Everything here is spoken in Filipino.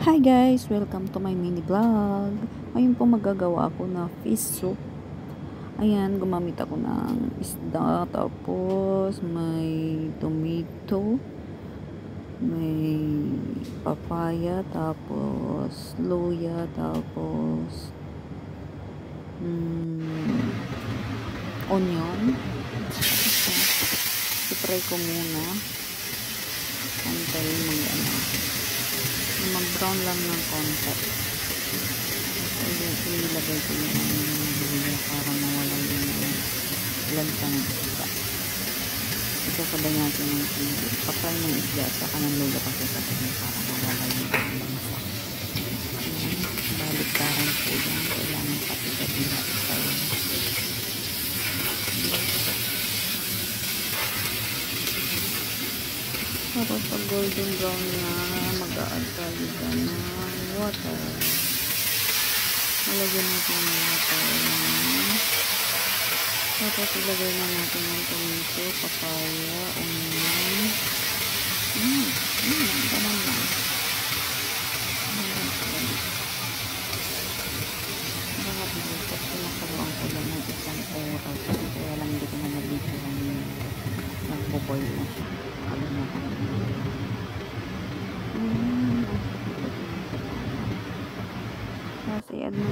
Hi guys! Welcome to my mini vlog. Ngayon po magagawa ako na fish soup. Ayan, gumamit ako ng isda, tapos may tomato, may papaya, tapos luya, tapos onion. I-fry ko muna. Antay mag-brown lang ng konti. So, ilagay ko yung luya para mawala yung lansa ng isda. Isasabay natin ng chili. Papay ng isda at saka ng luya pagkasabay para mawala yung lansa. Baliktaran po yan. Kailangan patigatin natin tayo. Tapos pag golden brown na, mag-a-add tayo dyan ng water. Malagyan natin ng water. Tapos ilagay na natin ng tomato, papaya, onion. Ganun lang. Tapos pinakaluan ko lang ng isang oras. Kaya lang hindi ko na nabigyan ng nagpo-boil na siya. Tapos i-add na